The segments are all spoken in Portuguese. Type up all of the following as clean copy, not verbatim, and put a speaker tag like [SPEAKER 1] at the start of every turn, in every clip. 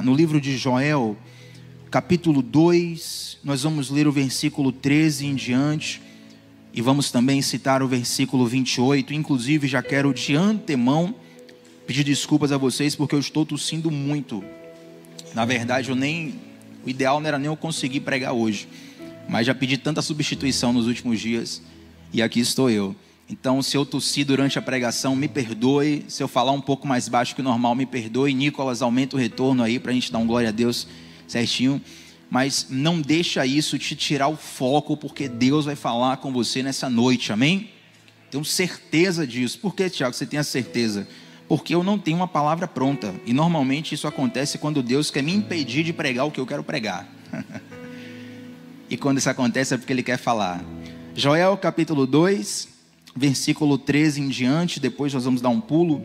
[SPEAKER 1] No livro de Joel, capítulo 2, nós vamos ler o versículo 13 em diante, e vamos também citar o versículo 28, inclusive já quero de antemão pedir desculpas a vocês, porque eu estou tossindo muito. Na verdade, o ideal não era nem eu conseguir pregar hoje, mas já pedi tanta substituição nos últimos dias, e aqui estou eu. Então, se eu tossir durante a pregação, me perdoe. Se eu falar um pouco mais baixo que o normal, me perdoe. Nicolas, aumenta o retorno aí para a gente dar um glória a Deus certinho. Mas não deixa isso te tirar o foco, porque Deus vai falar com você nessa noite, amém? Tenho certeza disso. Por que, Tiago, você tem a certeza? Porque eu não tenho uma palavra pronta. E normalmente isso acontece quando Deus quer me impedir de pregar o que eu quero pregar. E quando isso acontece é porque Ele quer falar. Joel capítulo 2... versículo 13 em diante, depois nós vamos dar um pulo.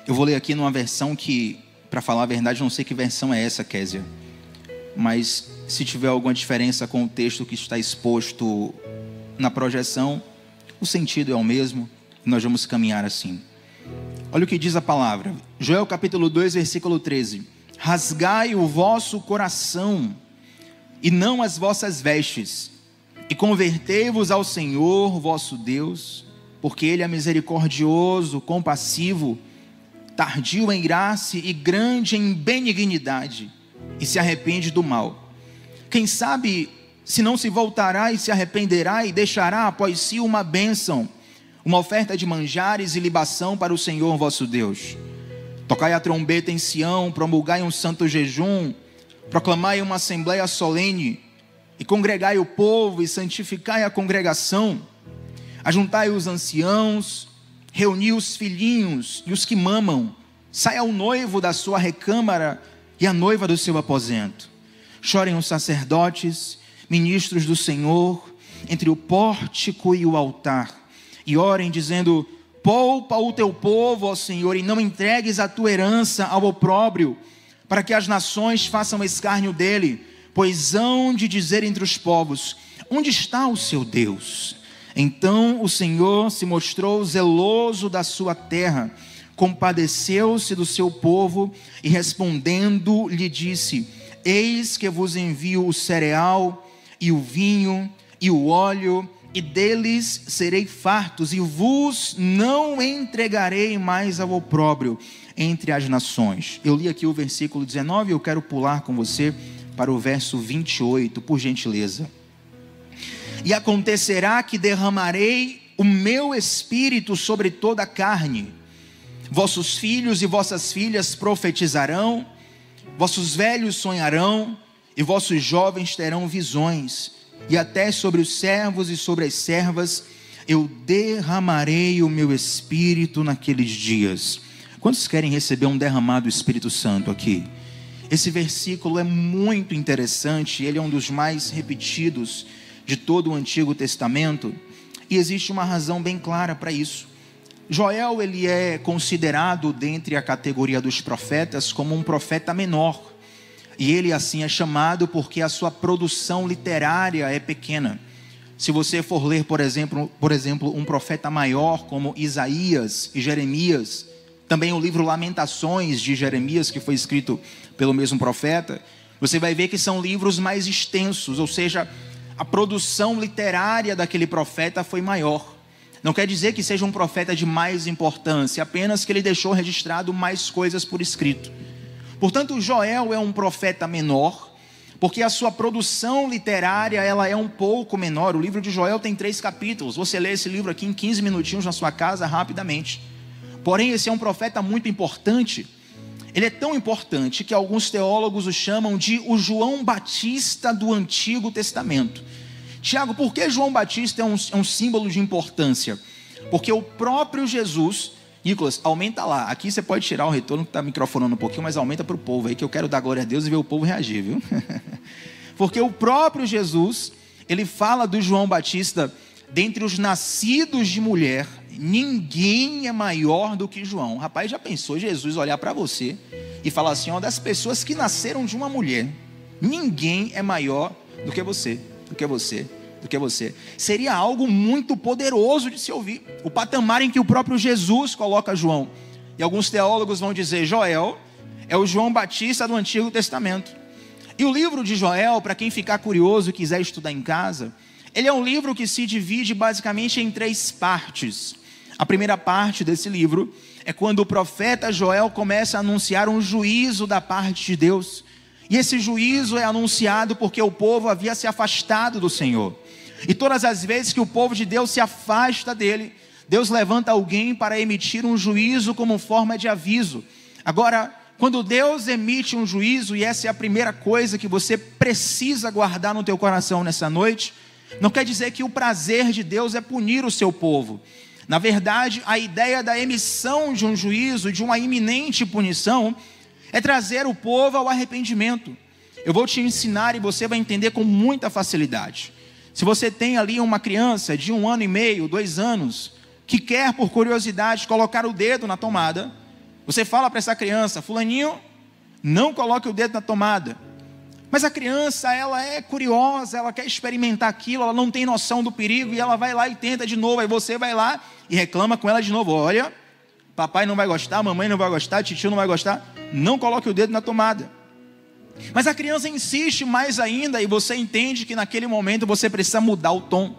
[SPEAKER 1] Eu vou ler aqui numa versão que, para falar a verdade, não sei que versão é essa, Késia, mas se tiver alguma diferença com o texto que está exposto na projeção, o sentido é o mesmo, e nós vamos caminhar assim. Olha o que diz a palavra, Joel capítulo 2, versículo 13: rasgai o vosso coração, e não as vossas vestes, e convertei-vos ao Senhor vosso Deus, porque Ele é misericordioso, compassivo, tardio em graça e grande em benignidade, e se arrepende do mal. Quem sabe se não se voltará e se arrependerá e deixará após si uma bênção, uma oferta de manjares e libação para o Senhor vosso Deus. Tocai a trombeta em Sião, promulgai um santo jejum, proclamai uma assembleia solene, e congregai o povo, e santificai a congregação, ajuntai os anciãos, reuni os filhinhos e os que mamam, saia o noivo da sua recâmara e a noiva do seu aposento. Chorem os sacerdotes, ministros do Senhor, entre o pórtico e o altar, e orem dizendo: poupa o teu povo, ó Senhor, e não entregues a tua herança ao opróbrio, para que as nações façam escárnio dele. Pois hão de dizer entre os povos: onde está o seu Deus? Então o Senhor se mostrou zeloso da sua terra, compadeceu-se do seu povo, e respondendo lhe disse: eis que vos envio o cereal, e o vinho, e o óleo, e deles serei fartos, e vos não entregarei mais ao opróbrio entre as nações. Eu li aqui o versículo 19, eu quero pular com você para o verso 28, por gentileza. E acontecerá que derramarei o meu espírito sobre toda a carne, vossos filhos e vossas filhas profetizarão, vossos velhos sonharão, e vossos jovens terão visões, e até sobre os servos e sobre as servas eu derramarei o meu espírito naqueles dias. Quantos querem receber um derramado Espírito Santo aqui? Esse versículo é muito interessante, ele é um dos mais repetidos de todo o Antigo Testamento, e existe uma razão bem clara para isso. Joel, ele é considerado dentre a categoria dos profetas como um profeta menor, e ele assim é chamado porque a sua produção literária é pequena. Se você for ler, por exemplo, um profeta maior como Isaías e Jeremias, também o livro Lamentações de Jeremias, que foi escrito pelo mesmo profeta, você vai ver que são livros mais extensos, ou seja, a produção literária daquele profeta foi maior. Não quer dizer que seja um profeta de mais importância, apenas que ele deixou registrado mais coisas por escrito. Portanto, Joel é um profeta menor, porque a sua produção literária ela é um pouco menor. O livro de Joel tem 3 capítulos, você lê esse livro aqui em 15 minutinhos na sua casa rapidamente. Porém, esse é um profeta muito importante. Ele é tão importante que alguns teólogos o chamam de o João Batista do Antigo Testamento. Tiago, por que João Batista é um símbolo de importância? Porque o próprio Jesus... Nicolas, aumenta lá. Aqui você pode tirar o retorno que está microfonando um pouquinho, mas aumenta para o povo aí, que eu quero dar glória a Deus e ver o povo reagir, viu? Porque o próprio Jesus, ele fala do João Batista: dentre os nascidos de mulher, ninguém é maior do que João. Rapaz, já pensou Jesus olhar para você e falar assim: ó, das pessoas que nasceram de uma mulher, ninguém é maior do que você, do que você, do que você. Seria algo muito poderoso de se ouvir, o patamar em que o próprio Jesus coloca João. E alguns teólogos vão dizer: Joel é o João Batista do Antigo Testamento. E o livro de Joel, para quem ficar curioso e quiser estudar em casa, ele é um livro que se divide basicamente em 3 partes. A primeira parte desse livro é quando o profeta Joel começa a anunciar um juízo da parte de Deus. E esse juízo é anunciado porque o povo havia se afastado do Senhor. E todas as vezes que o povo de Deus se afasta dele, Deus levanta alguém para emitir um juízo como forma de aviso. Agora, quando Deus emite um juízo, e essa é a primeira coisa que você precisa guardar no teu coração nessa noite, não quer dizer que o prazer de Deus é punir o seu povo. Na verdade, a ideia da emissão de um juízo, de uma iminente punição, é trazer o povo ao arrependimento. Eu vou te ensinar e você vai entender com muita facilidade. Se você tem ali uma criança de 1 ano e meio, 2 anos, que quer por curiosidade colocar o dedo na tomada, você fala para essa criança: fulaninho, não coloque o dedo na tomada. Mas a criança, ela é curiosa, ela quer experimentar aquilo, ela não tem noção do perigo, e ela vai lá e tenta de novo. Aí você vai lá e reclama com ela de novo: olha, papai não vai gostar, mamãe não vai gostar, titio não vai gostar, não coloque o dedo na tomada. Mas a criança insiste mais ainda, e você entende que naquele momento você precisa mudar o tom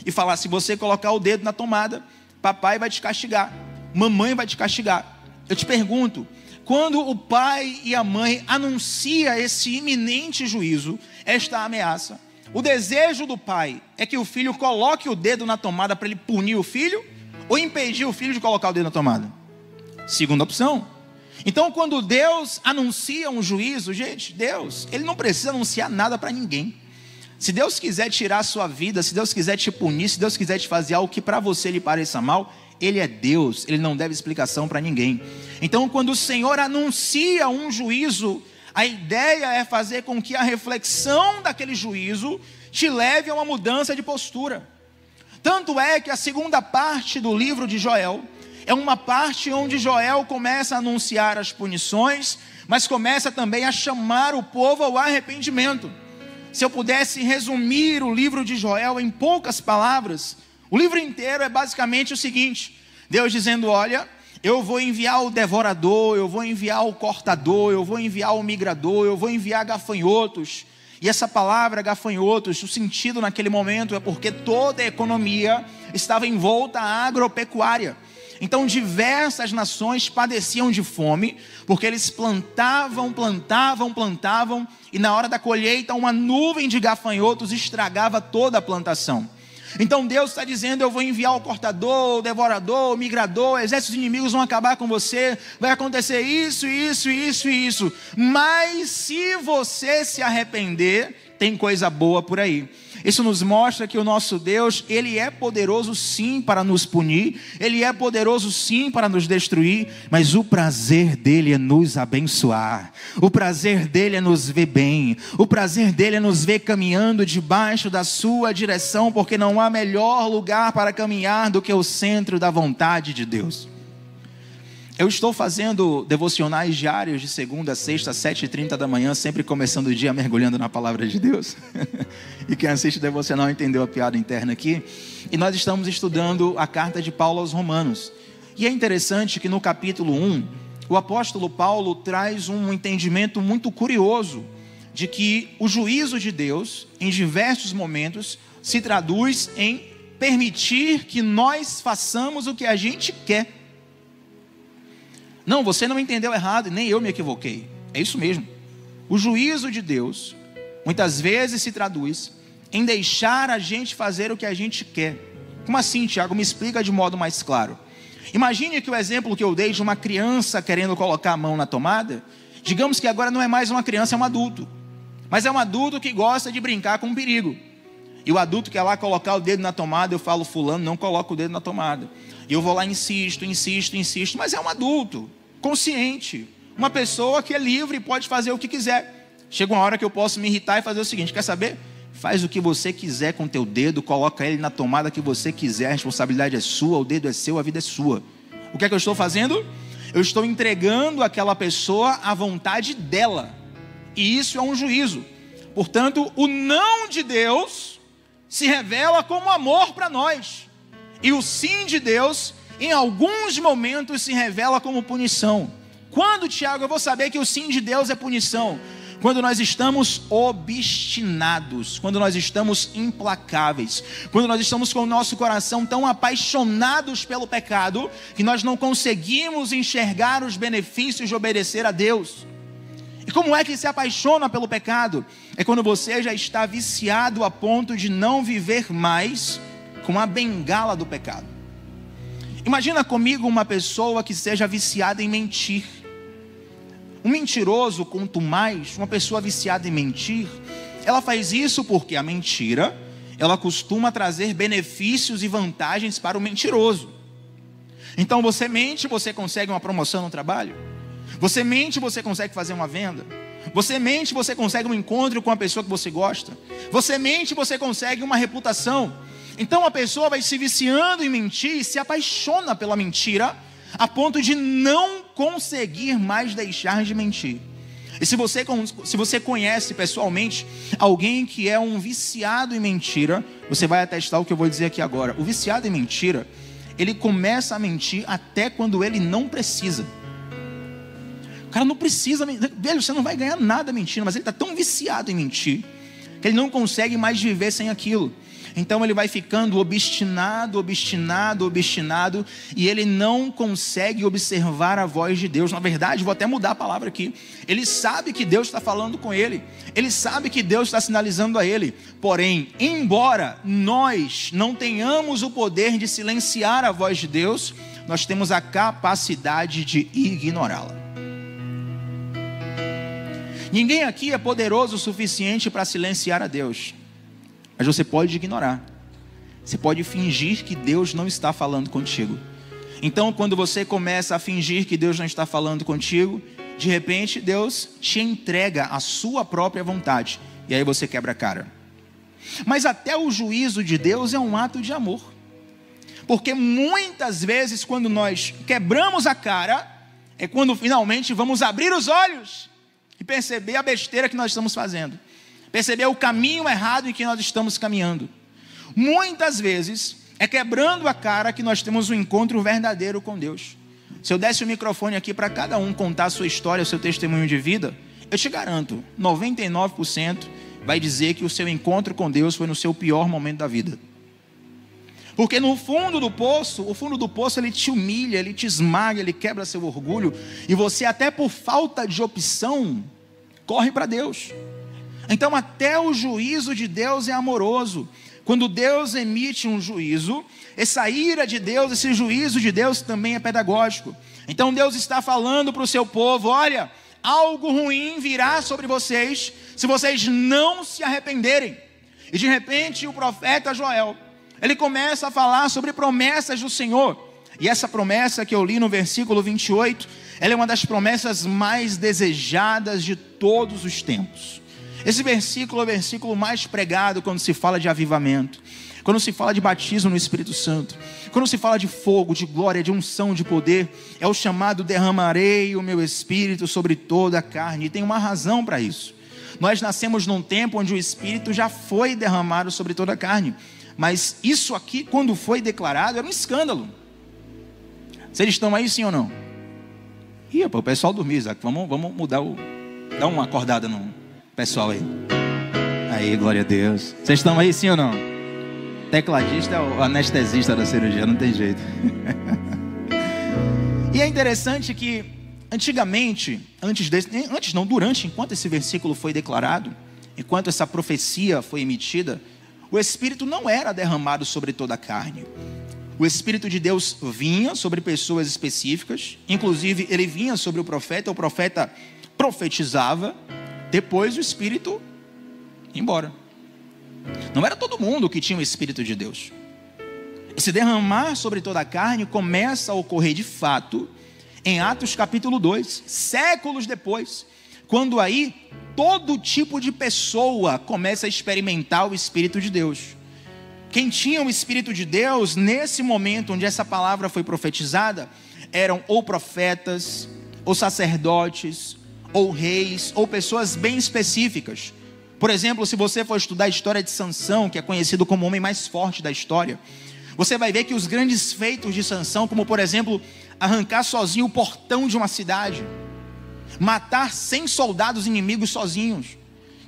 [SPEAKER 1] e falar: se você colocar o dedo na tomada, papai vai te castigar, mamãe vai te castigar. Eu te pergunto, quando o pai e a mãe anunciam esse iminente juízo, esta ameaça, o desejo do pai é que o filho coloque o dedo na tomada para ele punir o filho, ou impedir o filho de colocar o dedo na tomada? Segunda opção. Então, quando Deus anuncia um juízo, gente, Deus, Ele não precisa anunciar nada para ninguém. Se Deus quiser tirar a sua vida, se Deus quiser te punir, se Deus quiser te fazer algo que para você lhe pareça mal, Ele é Deus, Ele não deve explicação para ninguém. Então, quando o Senhor anuncia um juízo, a ideia é fazer com que a reflexão daquele juízo te leve a uma mudança de postura. Tanto é que a segunda parte do livro de Joel é uma parte onde Joel começa a anunciar as punições, mas começa também a chamar o povo ao arrependimento. Se eu pudesse resumir o livro de Joel em poucas palavras, o livro inteiro é basicamente o seguinte: Deus dizendo: olha, eu vou enviar o devorador, eu vou enviar o cortador, eu vou enviar o migrador, eu vou enviar gafanhotos. E essa palavra gafanhotos, o sentido naquele momento é porque toda a economia estava envolta à agropecuária. Então diversas nações padeciam de fome, porque eles plantavam, e na hora da colheita uma nuvem de gafanhotos estragava toda a plantação. Então Deus está dizendo: eu vou enviar o cortador, o devorador, o migrador, exércitos inimigos vão acabar com você, vai acontecer isso, mas se você se arrepender, tem coisa boa por aí. Isso nos mostra que o nosso Deus, Ele é poderoso sim para nos punir, Ele é poderoso sim para nos destruir, mas o prazer dEle é nos abençoar, o prazer dEle é nos ver bem, o prazer dEle é nos ver caminhando debaixo da sua direção, porque não há melhor lugar para caminhar do que o centro da vontade de Deus. Eu estou fazendo devocionais diários de segunda a sexta, às 7h30 da manhã, sempre começando o dia mergulhando na palavra de Deus. E quem assiste o devocional entendeu a piada interna aqui. E nós estamos estudando a carta de Paulo aos Romanos. E é interessante que no capítulo 1, o apóstolo Paulo traz um entendimento muito curioso de que o juízo de Deus, em diversos momentos, se traduz em permitir que nós façamos o que a gente quer. Não, você não entendeu errado, nem eu me equivoquei. É isso mesmo. O juízo de Deus, muitas vezes se traduz em deixar a gente fazer o que a gente quer. Como assim, Tiago? Me explica de modo mais claro. Imagine que o exemplo que eu dei de uma criança querendo colocar a mão na tomada, digamos que agora não é mais uma criança, é um adulto. Mas é um adulto que gosta de brincar com o perigo. E o adulto quer lá colocar o dedo na tomada, eu falo: fulano, não coloca o dedo na tomada. E eu vou lá, insisto, mas é um adulto consciente, uma pessoa que é livre e pode fazer o que quiser. Chega uma hora que eu posso me irritar e fazer o seguinte: quer saber? Faz o que você quiser com o teu dedo, coloca ele na tomada que você quiser, a responsabilidade é sua, o dedo é seu, a vida é sua. O que é que eu estou fazendo? Eu estou entregando aquela pessoa à vontade dela, e isso é um juízo. Portanto, o não de Deus se revela como amor para nós, e o sim de Deus em alguns momentos se revela como punição. Quando, Tiago, eu vou saber que o sim de Deus é punição? Quando nós estamos obstinados, quando nós estamos implacáveis, quando nós estamos com o nosso coração tão apaixonados pelo pecado, que nós não conseguimos enxergar os benefícios de obedecer a Deus. E como é que se apaixona pelo pecado? É quando você já está viciado a ponto de não viver mais com a bengala do pecado. Imagina comigo uma pessoa que seja viciada em mentir. Um mentiroso, quanto mais, uma pessoa viciada em mentir, ela faz isso porque a mentira, ela costuma trazer benefícios e vantagens para o mentiroso. Então você mente, você consegue uma promoção no trabalho. Você mente, você consegue fazer uma venda. Você mente, você consegue um encontro com a pessoa que você gosta. Você mente, você consegue uma reputação. Então a pessoa vai se viciando em mentir e se apaixona pela mentira, a ponto de não conseguir mais deixar de mentir. E se você conhece pessoalmente alguém que é um viciado em mentira, você vai atestar o que eu vou dizer aqui agora. O viciado em mentira, ele começa a mentir até quando ele não precisa. O cara não precisa, velho, você não vai ganhar nada mentindo, mas ele está tão viciado em mentir, que ele não consegue mais viver sem aquilo. Então ele vai ficando obstinado, e ele não consegue observar a voz de Deus. Na verdade, vou até mudar a palavra aqui. Ele sabe que Deus está falando com ele, ele sabe que Deus está sinalizando a ele. Porém, embora nós não tenhamos o poder de silenciar a voz de Deus, nós temos a capacidade de ignorá-la. Ninguém aqui é poderoso o suficiente para silenciar a Deus. Mas você pode ignorar. Você pode fingir que Deus não está falando contigo. Então, quando você começa a fingir que Deus não está falando contigo, de repente Deus te entrega a sua própria vontade. E aí você quebra a cara. Mas até o juízo de Deus é um ato de amor. Porque muitas vezes quando nós quebramos a cara, é quando finalmente vamos abrir os olhos e perceber a besteira que nós estamos fazendo. Perceber o caminho errado em que nós estamos caminhando. Muitas vezes é quebrando a cara que nós temos um encontro verdadeiro com Deus. Se eu desse o microfone aqui para cada um contar a sua história, o seu testemunho de vida, eu te garanto, 99% vai dizer que o seu encontro com Deus foi no seu pior momento da vida. Porque no fundo do poço, o fundo do poço ele te humilha, ele te esmaga, ele quebra seu orgulho, e você até por falta de opção, corre para Deus. Então até o juízo de Deus é amoroso. Quando Deus emite um juízo, essa ira de Deus, esse juízo de Deus também é pedagógico. Então Deus está falando para o seu povo: olha, algo ruim virá sobre vocês, se vocês não se arrependerem. E de repente o profeta Joel, ele começa a falar sobre promessas do Senhor. E essa promessa que eu li no versículo 28, ela é uma das promessas mais desejadas de todos os tempos. Esse versículo é o versículo mais pregado quando se fala de avivamento, quando se fala de batismo no Espírito Santo, quando se fala de fogo, de glória, de unção, de poder. É o chamado derramarei o meu Espírito sobre toda a carne. E tem uma razão para isso. Nós nascemos num tempo onde o Espírito já foi derramado sobre toda a carne. Mas isso aqui, quando foi declarado, era um escândalo. Vocês estão aí, sim ou não? Ih, o pessoal dormiu, Isaac. Vamos mudar Dá uma acordada no pessoal aí. Aí, glória a Deus. Vocês estão aí, sim ou não? Tecladista é o anestesista da cirurgia, não tem jeito. E é interessante que antigamente, enquanto esse versículo foi declarado, enquanto essa profecia foi emitida, o Espírito não era derramado sobre toda a carne. O Espírito de Deus vinha sobre pessoas específicas, inclusive ele vinha sobre o profeta profetizava, depois o Espírito ia embora. Não era todo mundo que tinha o Espírito de Deus. Esse derramar sobre toda a carne começa a ocorrer de fato em Atos capítulo 2, séculos depois, quando aí todo tipo de pessoa começa a experimentar o Espírito de Deus. Quem tinha o Espírito de Deus, nesse momento onde essa palavra foi profetizada, eram ou profetas, ou sacerdotes, ou reis, ou pessoas bem específicas. Por exemplo, se você for estudar a história de Sansão, que é conhecido como o homem mais forte da história, você vai ver que os grandes feitos de Sansão, como por exemplo, arrancar sozinho o portão de uma cidade, matar 100 soldados inimigos sozinhos.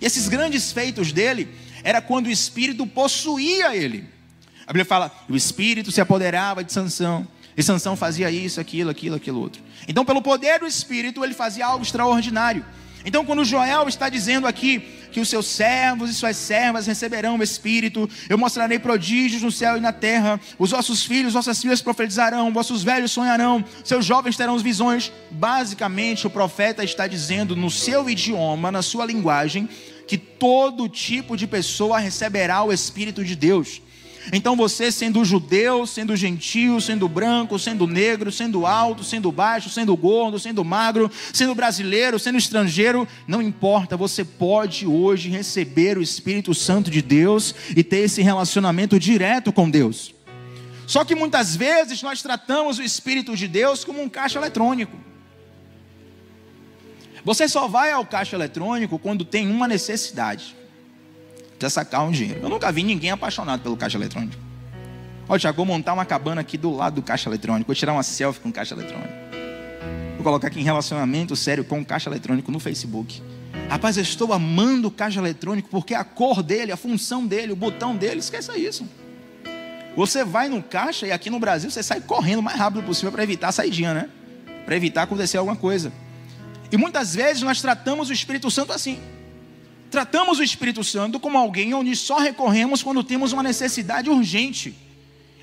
[SPEAKER 1] E esses grandes feitos dele era quando o Espírito possuía ele. A Bíblia fala, o Espírito se apoderava de Sansão, e Sansão fazia isso, aquilo outro. Então, pelo poder do Espírito, ele fazia algo extraordinário. Então, quando Joel está dizendo aqui que os seus servos e suas servas receberão o Espírito, eu mostrarei prodígios no céu e na terra, os vossos filhos, vossas filhas profetizarão, vossos velhos sonharão, seus jovens terão visões. Basicamente, o profeta está dizendo no seu idioma, na sua linguagem, que todo tipo de pessoa receberá o Espírito de Deus. Então você, sendo judeu, sendo gentio, sendo branco, sendo negro, sendo alto, sendo baixo, sendo gordo, sendo magro, sendo brasileiro, sendo estrangeiro, não importa, você pode hoje receber o Espírito Santo de Deus e ter esse relacionamento direto com Deus. Só que muitas vezes nós tratamos o Espírito de Deus como um caixa eletrônico. Você só vai ao caixa eletrônico quando tem uma necessidade. Precisa sacar um dinheiro. Eu nunca vi ninguém apaixonado pelo caixa eletrônico. Olha, Tiago, vou montar uma cabana aqui do lado do caixa eletrônico. Vou tirar uma selfie com o caixa eletrônico. Vou colocar aqui em relacionamento sério com o caixa eletrônico no Facebook. Rapaz, eu estou amando o caixa eletrônico porque a cor dele, a função dele, o botão dele, esqueça isso. Você vai no caixa e aqui no Brasil você sai correndo o mais rápido possível para evitar a saidinha, né? Para evitar acontecer alguma coisa. E muitas vezes nós tratamos o Espírito Santo assim. Tratamos o Espírito Santo como alguém onde só recorremos quando temos uma necessidade urgente.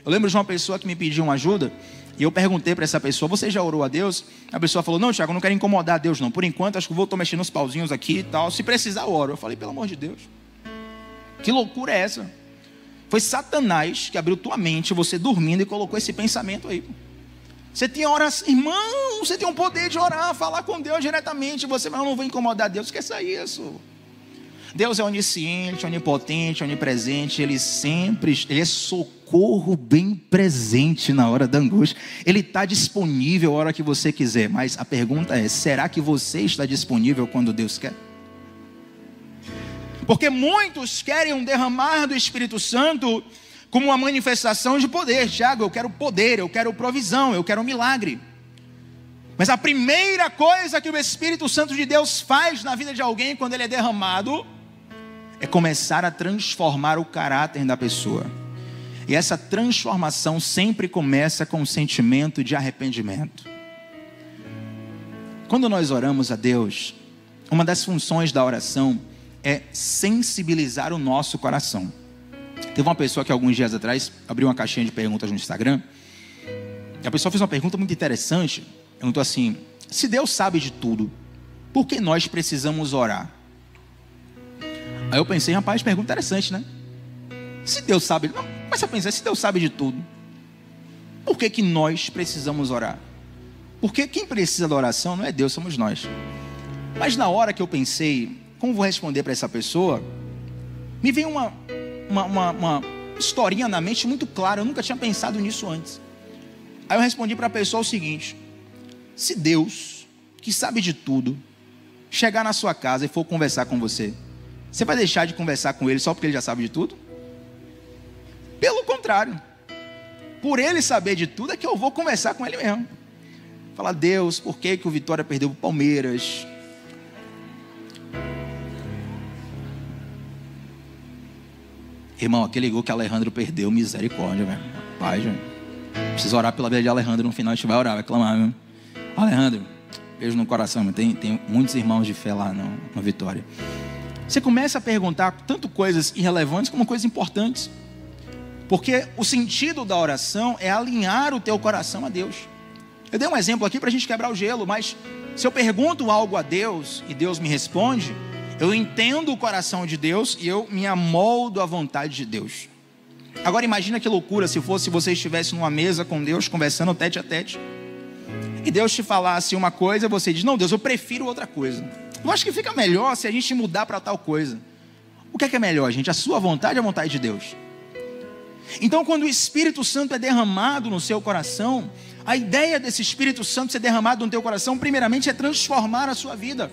[SPEAKER 1] Eu lembro de uma pessoa que me pediu uma ajuda, e eu perguntei para essa pessoa, você já orou a Deus? A pessoa falou, não, Tiago, eu não quero incomodar a Deus não. Por enquanto, acho que estou mexendo nos pauzinhos aqui e tal. Se precisar, eu oro. Eu falei, pelo amor de Deus. Que loucura é essa? Foi Satanás que abriu tua mente, você dormindo, e colocou esse pensamento aí. Você tem oração, irmão, você tem um poder de orar, falar com Deus diretamente. Você, mas eu não vou incomodar Deus, esqueça isso. Deus é onisciente, onipotente, onipresente. Ele é socorro bem presente na hora da angústia. Ele está disponível a hora que você quiser. Mas a pergunta é, será que você está disponível quando Deus quer? Porque muitos querem um derramar do Espírito Santo como uma manifestação de poder. Tiago, eu quero poder, eu quero provisão, eu quero um milagre. Mas a primeira coisa que o Espírito Santo de Deus faz na vida de alguém quando ele é derramado é começar a transformar o caráter da pessoa. E essa transformação sempre começa com um sentimento de arrependimento. Quando nós oramos a Deus, uma das funções da oração é sensibilizar o nosso coração. Teve uma pessoa que alguns dias atrás abriu uma caixinha de perguntas no Instagram. E a pessoa fez uma pergunta muito interessante. Perguntou assim, se Deus sabe de tudo, por que nós precisamos orar? Aí eu pensei, rapaz, pergunta interessante, né? Se Deus sabe, não, mas eu pensei, se Deus sabe de tudo, por que nós precisamos orar? Porque quem precisa da oração não é Deus, somos nós. Mas na hora que eu pensei, como vou responder para essa pessoa, me veio uma historinha na mente muito clara, eu nunca tinha pensado nisso antes. Aí eu respondi para a pessoa o seguinte, se Deus, que sabe de tudo, chegar na sua casa e for conversar com você, você vai deixar de conversar com ele só porque ele já sabe de tudo? Pelo contrário, por ele saber de tudo é que eu vou conversar com ele mesmo. Falar, Deus, por que o Vitória perdeu o Palmeiras? Irmão, aquele gol que Alejandro perdeu, misericórdia, velho. Pai, gente. Precisa orar pela vida de Alejandro no final, a gente vai orar, vai clamar, viu? Alejandro, beijo no coração, meu. Tem muitos irmãos de fé lá na Vitória. Você começa a perguntar tanto coisas irrelevantes como coisas importantes. Porque o sentido da oração é alinhar o teu coração a Deus. Eu dei um exemplo aqui para a gente quebrar o gelo, mas se eu pergunto algo a Deus e Deus me responde, eu entendo o coração de Deus e eu me amoldo à vontade de Deus. Agora imagina que loucura se fosse você estivesse numa mesa com Deus, conversando tete a tete, e Deus te falasse uma coisa, você diz, não Deus, eu prefiro outra coisa. Eu acho que fica melhor se a gente mudar para tal coisa. O que é melhor, gente? A sua vontade ou a vontade de Deus? Então quando o Espírito Santo é derramado no seu coração, a ideia desse Espírito Santo ser derramado no teu coração, primeiramente é transformar a sua vida.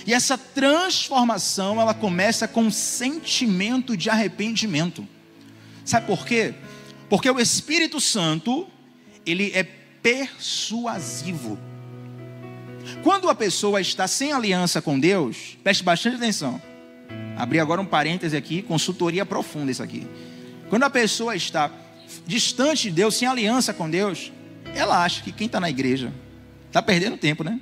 [SPEAKER 1] E essa transformação, ela começa com um sentimento de arrependimento. Sabe por quê? Porque o Espírito Santo, ele é persuasivo. quando a pessoa está sem aliança com Deus, preste bastante atenção. Abri agora um parêntese aqui, consultoria profunda isso aqui. Quando a pessoa está distante de Deus, sem aliança com Deus, ela acha que quem está na igreja está perdendo tempo, né?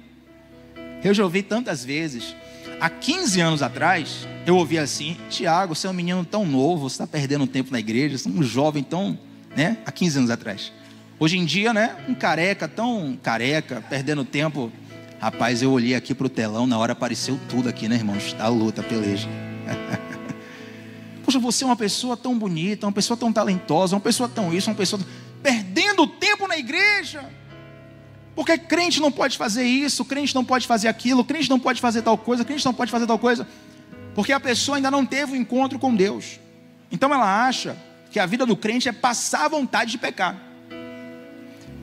[SPEAKER 1] Eu já ouvi tantas vezes. Há 15 anos atrás, eu ouvi assim: Tiago, você é um menino tão novo, você está perdendo tempo na igreja, você é um jovem tão, né? Há 15 anos atrás. Hoje em dia, né? Um careca, tão careca, perdendo tempo. Rapaz, eu olhei aqui para o telão, na hora apareceu tudo aqui, né, irmãos? A luta, a peleja. Poxa, você é uma pessoa tão bonita, uma pessoa tão talentosa, uma pessoa tão isso, uma pessoa perdendo tempo na igreja. Porque crente não pode fazer isso, crente não pode fazer aquilo, crente não pode fazer tal coisa, crente não pode fazer tal coisa. Porque a pessoa ainda não teve um encontro com Deus. Então ela acha que a vida do crente é passar a vontade de pecar.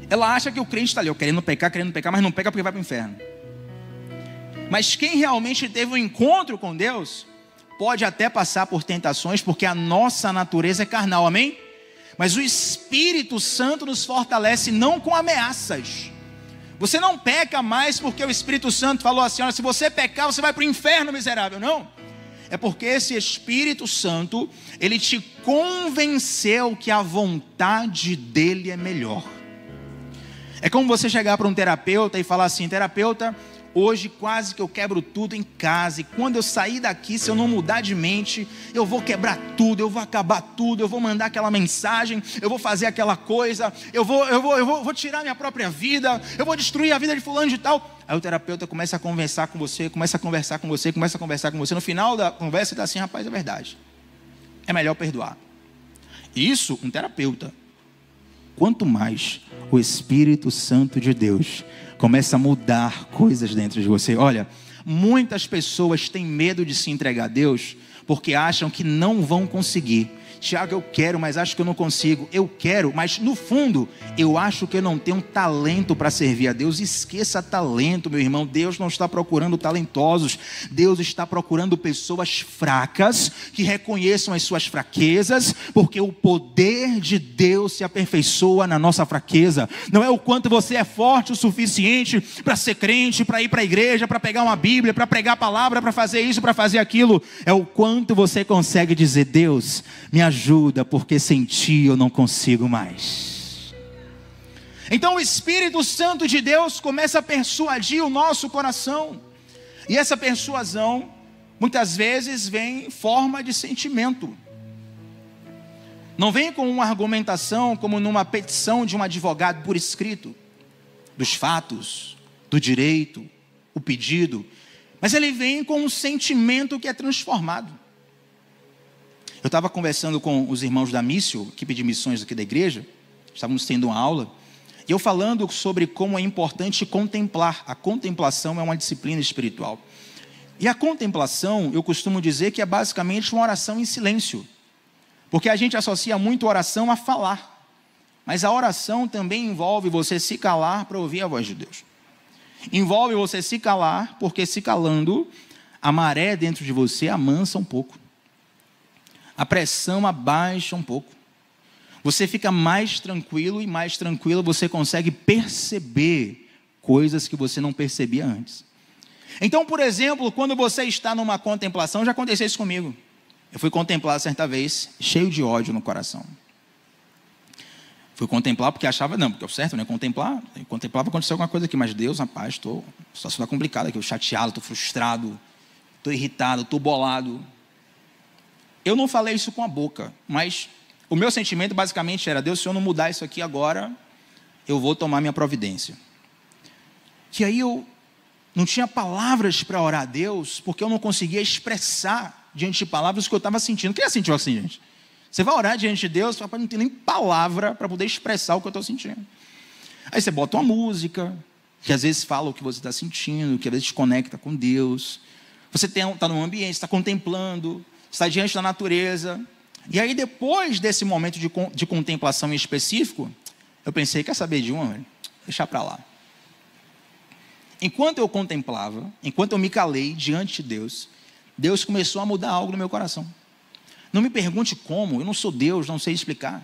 [SPEAKER 1] Ela acha que o crente está ali, querendo pecar, mas não peca porque vai para o inferno. Mas quem realmente teve um encontro com Deus, pode até passar por tentações, porque a nossa natureza é carnal, amém? Mas o Espírito Santo nos fortalece não com ameaças. Você não peca mais porque o Espírito Santo falou assim: olha, se você pecar, você vai para o inferno, miserável. Não. É porque esse Espírito Santo, ele te convenceu que a vontade dele é melhor. É como você chegar para um terapeuta e falar assim: terapeuta, hoje quase que eu quebro tudo em casa, e quando eu sair daqui, se eu não mudar de mente, eu vou quebrar tudo, eu vou acabar tudo, eu vou mandar aquela mensagem, eu vou fazer aquela coisa, eu vou tirar minha própria vida, eu vou destruir a vida de fulano de tal. Aí o terapeuta começa a conversar com você, no final da conversa ele está assim: rapaz, é verdade, é melhor perdoar. Isso, um terapeuta. Quanto mais o Espírito Santo de Deus começa a mudar coisas dentro de você. Olha, muitas pessoas têm medo de se entregar a Deus porque acham que não vão conseguir. Tiago, eu quero, mas acho que eu não consigo. Eu quero, mas no fundo, eu acho que eu não tenho talento para servir a Deus. Esqueça talento, meu irmão. Deus não está procurando talentosos. Deus está procurando pessoas fracas, que reconheçam as suas fraquezas, porque o poder de Deus se aperfeiçoa na nossa fraqueza. Não é o quanto você é forte o suficiente para ser crente, para ir para a igreja, para pegar uma Bíblia, para pregar a palavra, para fazer isso, para fazer aquilo. É o quanto você consegue dizer: Deus, me ajuda, porque sem ti eu não consigo mais. Então o Espírito Santo de Deus começa a persuadir o nosso coração. E essa persuasão, muitas vezes, vem em forma de sentimento. Não vem com uma argumentação, como numa petição de um advogado por escrito, dos fatos, do direito, o pedido. Mas ele vem com um sentimento que é transformado. Eu estava conversando com os irmãos da Mício, equipe de missões aqui da igreja, estávamos tendo uma aula, e eu falando sobre como é importante contemplar. A contemplação é uma disciplina espiritual. E a contemplação, eu costumo dizer que é basicamente uma oração em silêncio, porque a gente associa muito a oração a falar, mas a oração também envolve você se calar para ouvir a voz de Deus. Envolve você se calar, porque se calando, a maré dentro de você amansa um pouco. A pressão abaixa um pouco. Você fica mais tranquilo, e mais tranquilo você consegue perceber coisas que você não percebia antes. Então, por exemplo, quando você está numa contemplação, já aconteceu isso comigo. Eu fui contemplar certa vez, cheio de ódio no coração. Fui contemplar porque achava, não, porque é o certo, né? Contemplava acontecer alguma coisa aqui, mas Deus, rapaz, a situação está complicada aqui, eu chateado, estou frustrado, estou irritado, estou bolado. Eu não falei isso com a boca, mas o meu sentimento basicamente era: Deus, se eu não mudar isso aqui agora, eu vou tomar minha providência. Que aí eu não tinha palavras para orar a Deus, porque eu não conseguia expressar diante de palavras o que eu estava sentindo. Quem já sentiu assim, gente? Você vai orar diante de Deus, rapaz, não tem nem palavra para poder expressar o que eu estou sentindo. Aí você bota uma música, que às vezes fala o que você está sentindo, que às vezes te conecta com Deus. Você está num ambiente, está contemplando, está diante da natureza. E aí depois desse momento de contemplação em específico, eu pensei: quer saber de uma? Deixar para lá. Enquanto eu contemplava, enquanto eu me calei diante de Deus, Deus começou a mudar algo no meu coração. Não me pergunte como, eu não sou Deus, não sei explicar.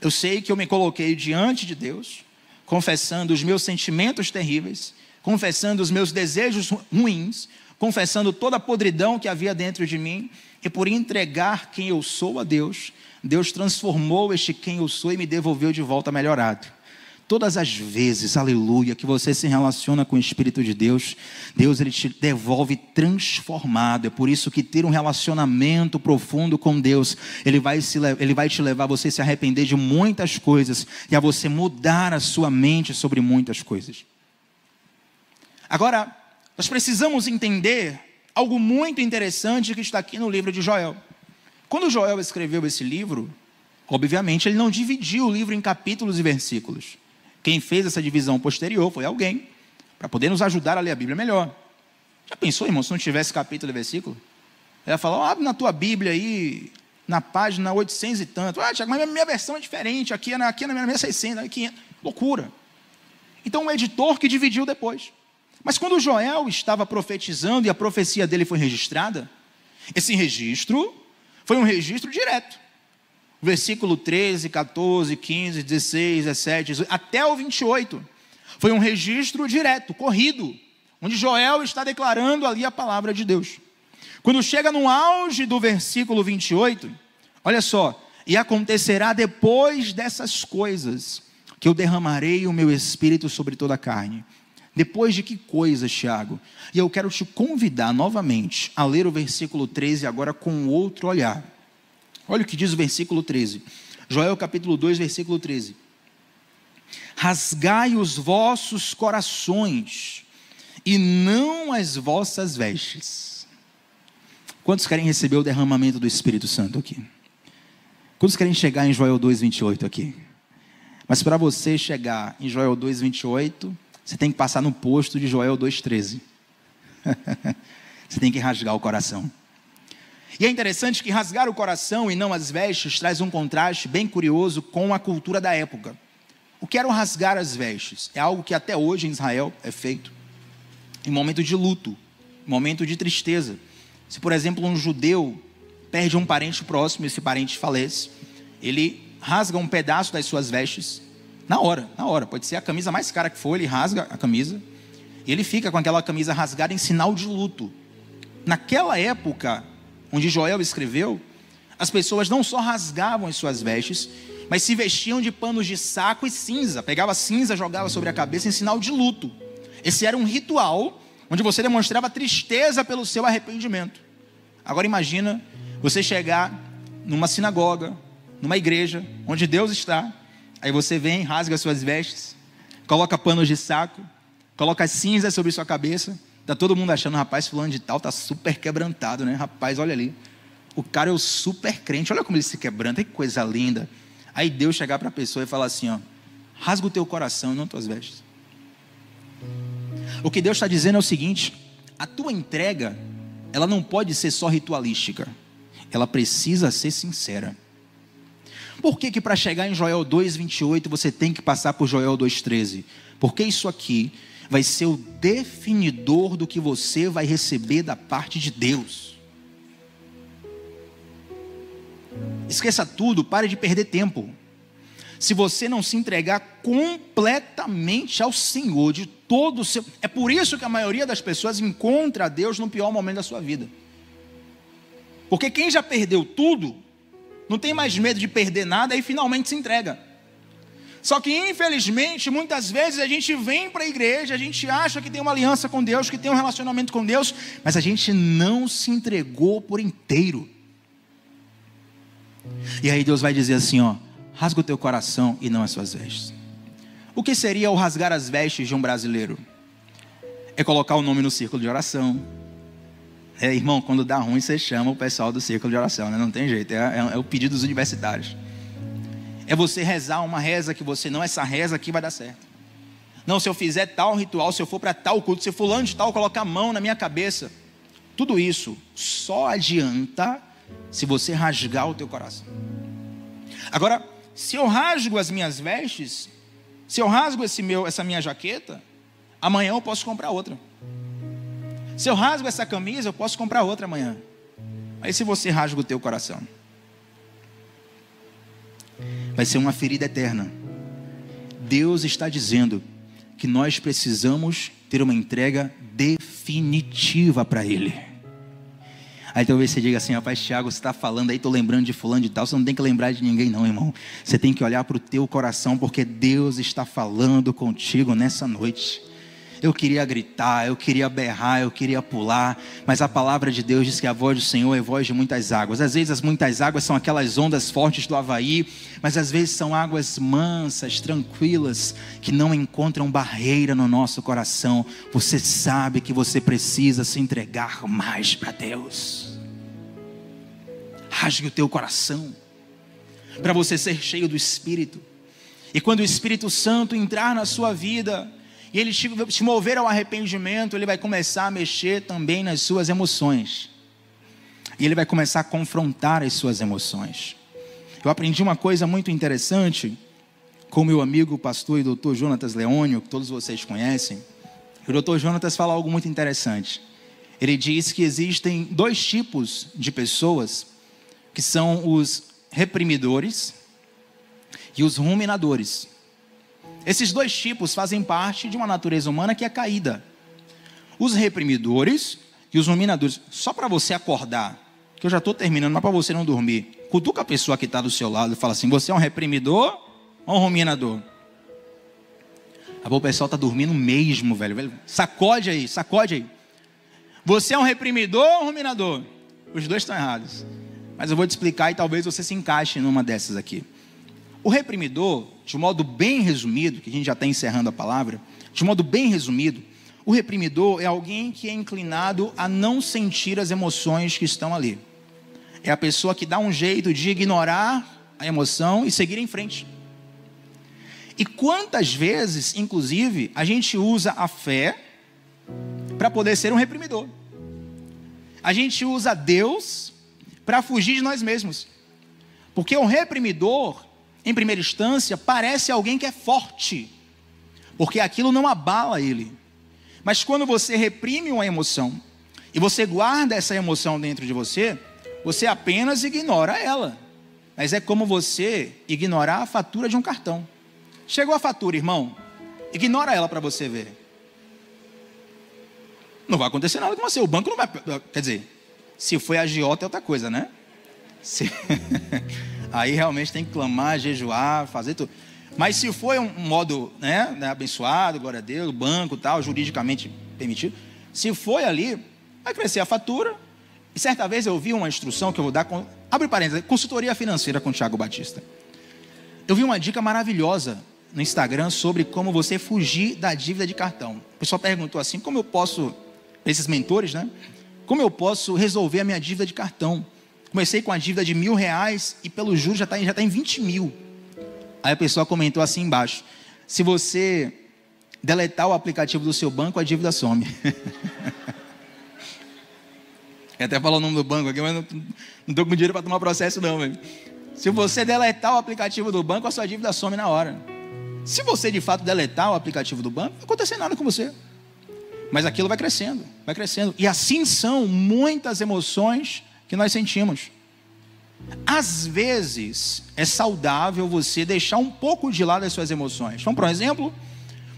[SPEAKER 1] Eu sei que eu me coloquei diante de Deus, confessando os meus sentimentos terríveis, confessando os meus desejos ruins, confessando toda a podridão que havia dentro de mim, e por entregar quem eu sou a Deus, Deus transformou este quem eu sou e me devolveu de volta melhorado. Todas as vezes, aleluia, que você se relaciona com o Espírito de Deus, Deus ele te devolve transformado. É por isso que ter um relacionamento profundo com Deus, Ele vai te levar a você se arrepender de muitas coisas e a você mudar a sua mente sobre muitas coisas. Agora, nós precisamos entender algo muito interessante que está aqui no livro de Joel. Quando Joel escreveu esse livro, obviamente ele não dividiu o livro em capítulos e versículos. Quem fez essa divisão posterior foi alguém, para poder nos ajudar a ler a Bíblia melhor. Já pensou, irmão, se não tivesse capítulo e versículo? Ele ia falar, abre na tua Bíblia aí, na página 800 e tanto. Tiago, mas minha versão é diferente, aqui é na minha 600, aqui é loucura. Então o editor que dividiu depois. Mas quando Joel estava profetizando e a profecia dele foi registrada, esse registro foi um registro direto. Versículo 13, 14, 15, 16, 17, 18, até o 28. Foi um registro direto, corrido, onde Joel está declarando ali a palavra de Deus. Quando chega no auge do versículo 28, olha só, e acontecerá depois dessas coisas, que eu derramarei o meu espírito sobre toda a carne. Depois de que coisas, Tiago? E eu quero te convidar novamente a ler o versículo 13 agora com outro olhar. Olha o que diz o versículo 13. Joel capítulo 2, versículo 13. Rasgai os vossos corações e não as vossas vestes. Quantos querem receber o derramamento do Espírito Santo aqui? Quantos querem chegar em Joel 2, 28 aqui? Mas para você chegar em Joel 2, 28, você tem que passar no posto de Joel 2, 13. Você tem que rasgar o coração. E é interessante que rasgar o coração e não as vestes traz um contraste bem curioso com a cultura da época. O que era o rasgar as vestes? É algo que até hoje em Israel é feito em momento de luto, em momento de tristeza. Se, por exemplo, um judeu perde um parente próximo, esse parente falece, ele rasga um pedaço das suas vestes na hora. Pode ser a camisa mais cara que for, ele rasga a camisa e ele fica com aquela camisa rasgada em sinal de luto. Naquela época onde Joel escreveu, as pessoas não só rasgavam as suas vestes, mas se vestiam de panos de saco e cinza. Pegava cinza, jogava sobre a cabeça em sinal de luto. Esse era um ritual onde você demonstrava tristeza pelo seu arrependimento. Agora imagina você chegar numa sinagoga, numa igreja, onde Deus está. Aí você vem, rasga as suas vestes, coloca panos de saco, coloca cinza sobre sua cabeça. Está todo mundo achando, rapaz, fulano de tal está super quebrantado, né? Rapaz, olha ali. O cara é o super crente, olha como ele se quebranta, que coisa linda. Aí Deus chegar para a pessoa e falar assim, rasga o teu coração e não tuas vestes. O que Deus está dizendo é o seguinte, a tua entrega, ela não pode ser só ritualística, ela precisa ser sincera. Por que para chegar em Joel 2, 28, você tem que passar por Joel 2, 13? Porque isso aqui vai ser o definidor do que você vai receber da parte de Deus. Esqueça tudo, pare de perder tempo. Se você não se entregar completamente ao Senhor, de todo o seu... É por isso que a maioria das pessoas encontra a Deus no pior momento da sua vida. Porque quem já perdeu tudo, não tem mais medo de perder nada e finalmente se entrega. Só que infelizmente, muitas vezes a gente vem para a igreja, a gente acha que tem uma aliança com Deus, que tem um relacionamento com Deus, mas a gente não se entregou por inteiro. E aí Deus vai dizer assim, rasga o teu coração e não as suas vestes. O que seria o rasgar as vestes de um brasileiro? É colocar o nome no círculo de oração. Irmão, quando dá ruim, você chama o pessoal do círculo de oração, né? Não tem jeito, é o pedido dos universitários. É você rezar uma reza que você não, essa reza aqui vai dar certo. Não, se eu fizer tal ritual, se eu for para tal culto, se fulano de tal colocar a mão na minha cabeça. Tudo isso só adianta se você rasgar o teu coração. Agora, se eu rasgo as minhas vestes, se eu rasgo essa minha jaqueta, amanhã eu posso comprar outra. Se eu rasgo essa camisa, eu posso comprar outra amanhã. Aí se você rasga o teu coração, vai ser uma ferida eterna. Deus está dizendo que nós precisamos ter uma entrega definitiva para Ele. Aí talvez você diga assim: rapaz, Tiago, você está falando aí, estou lembrando de fulano de tal. Você não tem que lembrar de ninguém não, irmão. Você tem que olhar para o teu coração, porque Deus está falando contigo nessa noite. Eu queria gritar, eu queria berrar, eu queria pular, mas a palavra de Deus diz que a voz do Senhor é voz de muitas águas. Às vezes as muitas águas são aquelas ondas fortes do Havaí, mas às vezes são águas mansas, tranquilas, que não encontram barreira no nosso coração. Você sabe que você precisa se entregar mais para Deus. Rasgue o teu coração, para você ser cheio do Espírito. E quando o Espírito Santo entrar na sua vida, e ele te mover ao arrependimento, ele vai começar a mexer também nas suas emoções. E ele vai começar a confrontar as suas emoções. Eu aprendi uma coisa muito interessante com meu amigo, o pastor e doutor Jonatas Leônio, que todos vocês conhecem. O doutor Jonatas fala algo muito interessante. Ele diz que existem dois tipos de pessoas, que são os reprimidores e os ruminadores. Esses dois tipos fazem parte de uma natureza humana que é caída. Os reprimidores e os ruminadores. Só para você acordar, que eu já estou terminando, mas para você não dormir. Cutuca a pessoa que está do seu lado e fala assim: você é um reprimidor ou um ruminador? O pessoal está dormindo mesmo, velho. Sacode aí, sacode aí. Você é um reprimidor ou um ruminador? Os dois estão errados. Mas eu vou te explicar e talvez você se encaixe numa dessas aqui. O reprimidor, de modo bem resumido, que a gente já está encerrando a palavra, de modo bem resumido, o reprimidor é alguém que é inclinado a não sentir as emoções que estão ali. É a pessoa que dá um jeito de ignorar a emoção e seguir em frente. E quantas vezes, inclusive, a gente usa a fé para poder ser um reprimidor? A gente usa Deus para fugir de nós mesmos. Porque o reprimidor, em primeira instância, parece alguém que é forte, porque aquilo não abala ele. Mas quando você reprime uma emoção, e você guarda essa emoção dentro de você, você apenas ignora ela. Mas é como você ignorar a fatura de um cartão. Chegou a fatura, irmão, ignora ela para você ver. Não vai acontecer nada com você, o banco não vai... Quer dizer, se foi agiota é outra coisa, né? Aí realmente tem que clamar, jejuar, fazer tudo. Mas se foi um modo, né, abençoado, glória a Deus, banco tal, juridicamente permitido, se foi ali, vai crescer a fatura. E certa vez eu vi uma instrução que eu vou dar, abre parênteses, consultoria financeira com o Tiago Batista. Eu vi uma dica maravilhosa no Instagram sobre como você fugir da dívida de cartão. O pessoal perguntou assim: como eu posso, esses mentores, né? Como eu posso resolver a minha dívida de cartão? Comecei com a dívida de R$1.000 e pelo juros já está em 20 mil. Aí a pessoa comentou assim embaixo: se você deletar o aplicativo do seu banco, a dívida some. Eu até falo o nome do banco aqui, mas não estou com dinheiro para tomar processo não, velho. Se você deletar o aplicativo do banco, a sua dívida some na hora. Se você de fato deletar o aplicativo do banco, não vai acontecer nada com você. Mas aquilo vai crescendo, vai crescendo. E assim são muitas emoções que nós sentimos. Às vezes é saudável você deixar um pouco de lado as suas emoções. Então, por exemplo,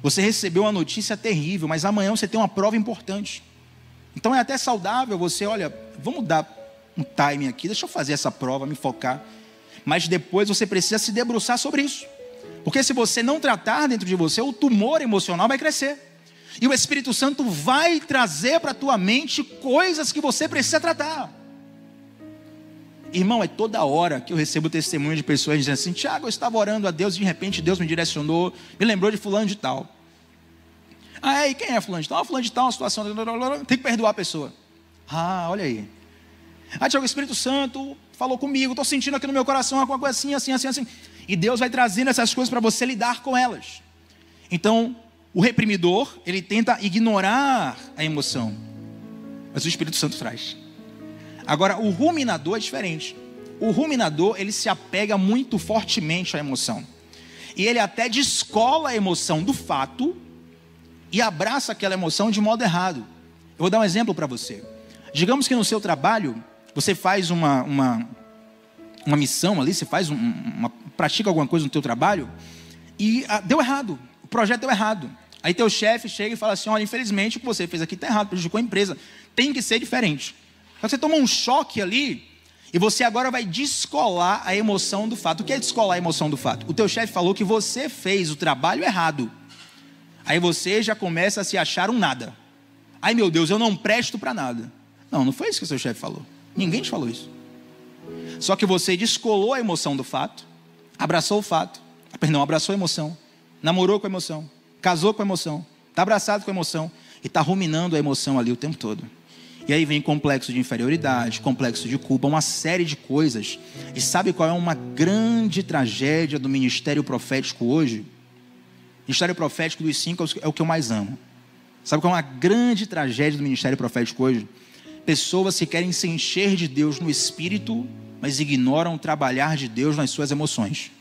[SPEAKER 1] você recebeu uma notícia terrível, mas amanhã você tem uma prova importante. Então é até saudável você, olha, vamos dar um timing aqui, deixa eu fazer essa prova, me focar. Mas depois você precisa se debruçar sobre isso. Porque se você não tratar dentro de você, o tumor emocional vai crescer. E o Espírito Santo vai trazer para a tua mente coisas que você precisa tratar. Irmão, é toda hora que eu recebo testemunho de pessoas dizendo assim: Tiago, eu estava orando a Deus e de repente Deus me direcionou, me lembrou de fulano de tal. Ah, e quem é fulano de tal? Fulano de tal, uma situação, tem que perdoar a pessoa. Ah, olha aí. Ah, Tiago, o Espírito Santo falou comigo, estou sentindo aqui no meu coração alguma coisa assim, assim, assim, assim. E Deus vai trazendo essas coisas para você lidar com elas. Então, o reprimidor, ele tenta ignorar a emoção, mas o Espírito Santo traz. Agora, o ruminador é diferente. O ruminador, ele se apega muito fortemente à emoção. E ele até descola a emoção do fato e abraça aquela emoção de modo errado. Eu vou dar um exemplo para você. Digamos que no seu trabalho, você faz uma missão ali, você faz pratica alguma coisa no teu trabalho e deu errado, o projeto deu errado. Aí teu chefe chega e fala assim, olha, infelizmente o que você fez aqui está errado, prejudicou a empresa, tem que ser diferente. Então você toma um choque ali, e você agora vai descolar a emoção do fato. O que é descolar a emoção do fato? O teu chefe falou que você fez o trabalho errado. Aí você já começa a se achar um nada. Ai meu Deus, eu não presto para nada. Não, não foi isso que o seu chefe falou. Ninguém te falou isso. Só que você descolou a emoção do fato, abraçou o fato, abraçou a emoção, namorou com a emoção, casou com a emoção, está abraçado com a emoção e está ruminando a emoção ali o tempo todo. E aí vem complexo de inferioridade, complexo de culpa, uma série de coisas. E sabe qual é uma grande tragédia do ministério profético hoje? O ministério profético dos 5 é o que eu mais amo. Sabe qual é uma grande tragédia do ministério profético hoje? Pessoas que querem se encher de Deus no espírito, mas ignoram o trabalhar de Deus nas suas emoções.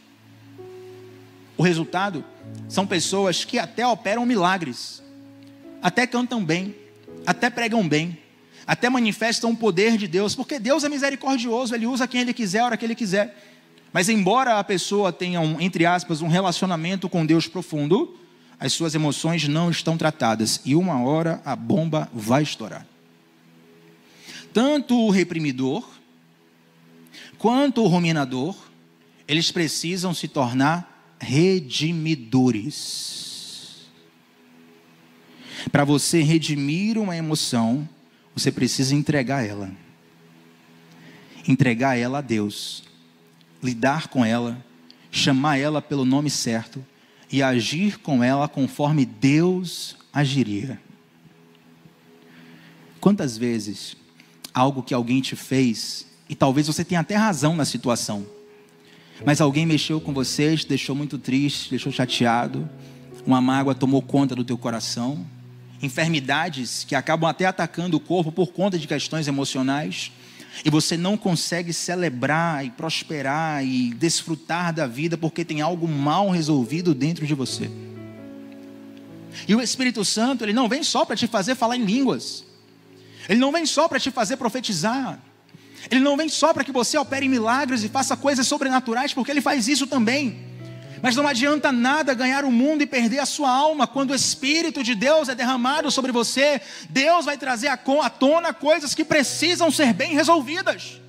[SPEAKER 1] O resultado são pessoas que até operam milagres, até cantam bem, até pregam bem, até manifestam o poder de Deus, porque Deus é misericordioso, Ele usa quem Ele quiser, a hora que Ele quiser. Mas embora a pessoa tenha, entre aspas, um relacionamento com Deus profundo, as suas emoções não estão tratadas, e uma hora a bomba vai estourar. Tanto o reprimidor, quanto o ruminador, eles precisam se tornar redimidores. Para você redimir uma emoção, você precisa entregar ela. Entregar ela a Deus. Lidar com ela, chamar ela pelo nome certo e agir com ela conforme Deus agiria. Quantas vezes algo que alguém te fez, e talvez você tenha até razão na situação, mas alguém mexeu com você, te deixou muito triste, te deixou chateado, uma mágoa tomou conta do teu coração, enfermidades que acabam até atacando o corpo por conta de questões emocionais, e você não consegue celebrar e prosperar e desfrutar da vida porque tem algo mal resolvido dentro de você. E o Espírito Santo, ele não vem só para te fazer falar em línguas, ele não vem só para te fazer profetizar, ele não vem só para que você opere em milagres e faça coisas sobrenaturais, porque ele faz isso também. Mas não adianta nada ganhar o mundo e perder a sua alma. Quando o Espírito de Deus é derramado sobre você, Deus vai trazer à tona coisas que precisam ser bem resolvidas.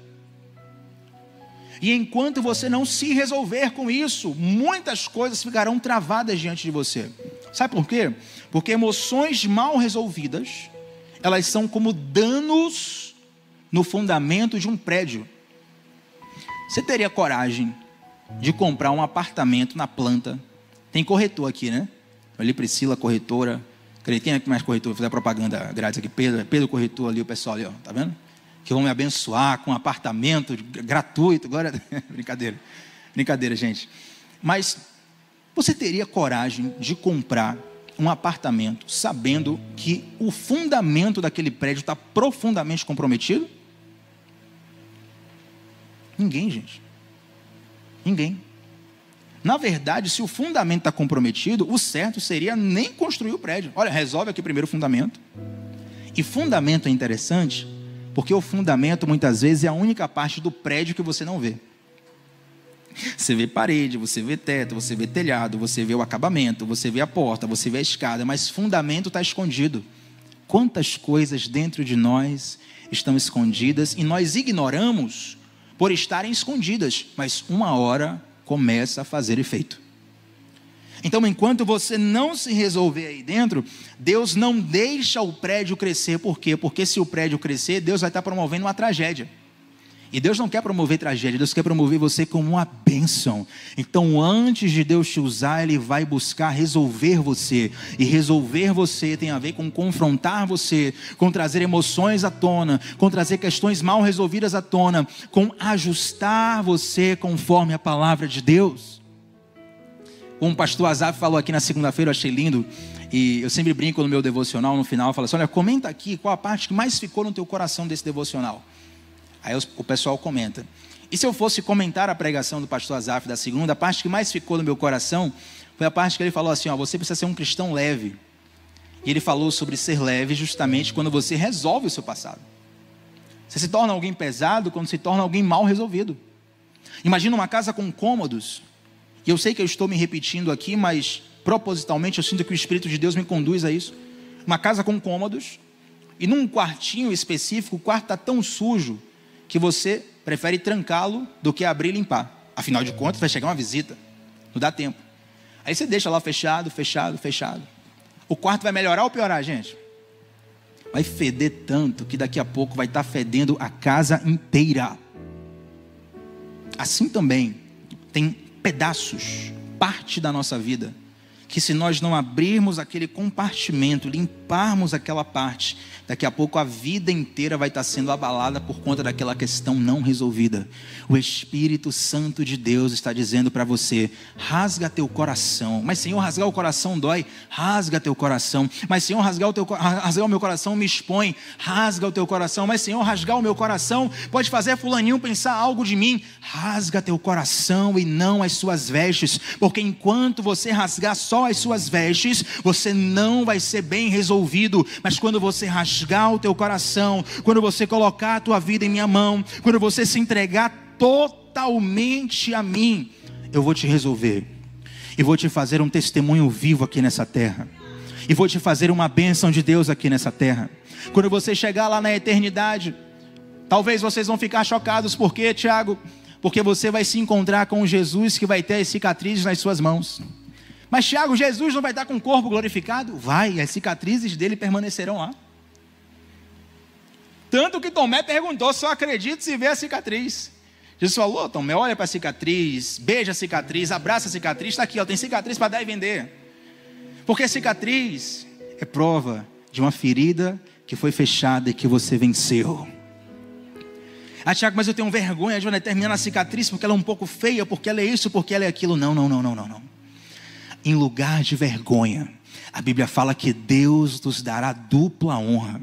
[SPEAKER 1] E enquanto você não se resolver com isso, muitas coisas ficarão travadas diante de você. Sabe por quê? Porque emoções mal resolvidas, elas são como danos no fundamento de um prédio. Você teria coragem de comprar um apartamento na planta? Tem corretor aqui, né? Ali Priscila, corretora. Quem é que mais corretor? Vou fazer propaganda grátis aqui. Pedro corretor ali, o pessoal ali, ó, tá vendo? Que vão me abençoar com um apartamento gratuito. Agora, brincadeira, gente. Mas você teria coragem de comprar um apartamento sabendo que o fundamento daquele prédio está profundamente comprometido? Ninguém, gente. Ninguém. Na verdade, se o fundamento está comprometido, o certo seria nem construir o prédio. Olha, resolve aqui primeiro o fundamento. E fundamento é interessante, porque o fundamento muitas vezes é a única parte do prédio que você não vê. Você vê parede, você vê teto, você vê telhado, você vê o acabamento, você vê a porta, você vê a escada, mas fundamento está escondido. Quantas coisas dentro de nós estão escondidas e nós ignoramos por estarem escondidas, mas uma hora começa a fazer efeito. Então, enquanto você não se resolver aí dentro, Deus não deixa o prédio crescer. Por quê? Porque se o prédio crescer, Deus vai estar promovendo uma tragédia. E Deus não quer promover tragédia, Deus quer promover você como uma bênção. Então, antes de Deus te usar, Ele vai buscar resolver você. E resolver você tem a ver com confrontar você, com trazer emoções à tona, com trazer questões mal resolvidas à tona, com ajustar você conforme a palavra de Deus. Como o pastor Azaf falou aqui na segunda-feira, eu achei lindo. E eu sempre brinco no meu devocional, no final, eu falo assim, olha, comenta aqui qual a parte que mais ficou no teu coração desse devocional. Aí o pessoal comenta. E se eu fosse comentar a pregação do pastor Azaf da segunda, a parte que mais ficou no meu coração foi a parte que ele falou assim, ó, você precisa ser um cristão leve. E ele falou sobre ser leve justamente quando você resolve o seu passado. Você se torna alguém pesado quando se torna alguém mal resolvido. Imagina uma casa com cômodos. E eu sei que eu estou me repetindo aqui, mas propositalmente, eu sinto que o Espírito de Deus me conduz a isso. Uma casa com cômodos, e num quartinho específico, o quarto está tão sujo que você prefere trancá-lo do que abrir e limpar. Afinal de contas, vai chegar uma visita, não dá tempo. Aí você deixa lá fechado. O quarto vai melhorar ou piorar, gente? Vai feder tanto que daqui a pouco vai estar fedendo a casa inteira. Assim também tem pedaços, parte da nossa vida, que se nós não abrirmos aquele compartimento, limparmos aquela parte, daqui a pouco a vida inteira vai estar sendo abalada por conta daquela questão não resolvida. O Espírito Santo de Deus está dizendo para você: rasga teu coração. Mas Senhor, rasgar o coração dói. Rasga teu coração. Mas Senhor, rasgar o meu coração me expõe. Rasga o teu coração. Mas Senhor, rasgar o meu coração pode fazer fulaninho pensar algo de mim. Rasga teu coração e não as suas vestes, porque enquanto você rasgar só as suas vestes, você não vai ser bem resolvido. Mas quando você rasgar o teu coração, quando você colocar a tua vida em minha mão, quando você se entregar totalmente a mim, eu vou te resolver, e vou te fazer um testemunho vivo aqui nessa terra, e vou te fazer uma bênção de Deus aqui nessa terra. Quando você chegar lá na eternidade, talvez vocês vão ficar chocados. Por quê, Tiago? Porque você vai se encontrar com Jesus que vai ter as cicatrizes nas suas mãos. Mas Tiago, Jesus não vai estar com o corpo glorificado? Vai, as cicatrizes dele permanecerão lá. Tanto que Tomé perguntou: só acredito se ver a cicatriz. Jesus falou: Tomé, olha para a cicatriz, beija a cicatriz, abraça a cicatriz, está aqui, ó, tem cicatriz para dar e vender. Porque cicatriz é prova de uma ferida que foi fechada e que você venceu. Ah, Tiago, mas eu tenho vergonha de uma determinada cicatriz, porque ela é um pouco feia, porque ela é isso, porque ela é aquilo. Não. Em lugar de vergonha, a Bíblia fala que Deus nos dará dupla honra.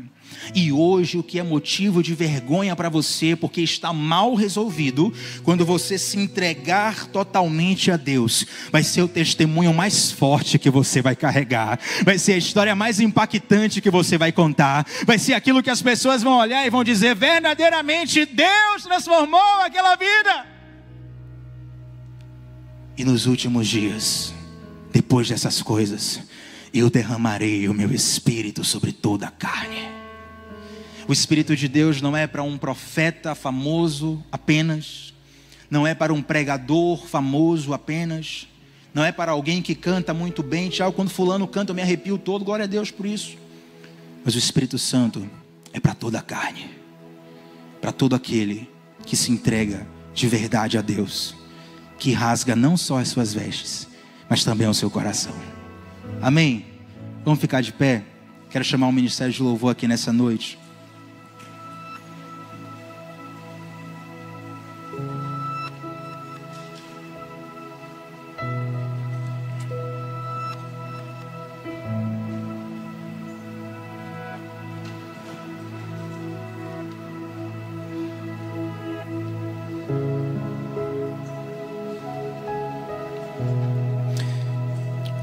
[SPEAKER 1] E hoje o que é motivo de vergonha para você, porque está mal resolvido, quando você se entregar totalmente a Deus, vai ser o testemunho mais forte que você vai carregar, vai ser a história mais impactante que você vai contar, vai ser aquilo que as pessoas vão olhar e vão dizer: verdadeiramente Deus transformou aquela vida. E nos últimos dias, depois dessas coisas, eu derramarei o meu Espírito sobre toda a carne. O Espírito de Deus não é para um profeta famoso apenas, não é para um pregador famoso apenas, não é para alguém que canta muito bem. Tiago, quando fulano canta eu me arrepio todo, glória a Deus por isso. Mas o Espírito Santo é para toda a carne, para todo aquele que se entrega de verdade a Deus, que rasga não só as suas vestes, mas também o seu coração. Amém? Vamos ficar de pé. Quero chamar o ministério de louvor aqui nessa noite.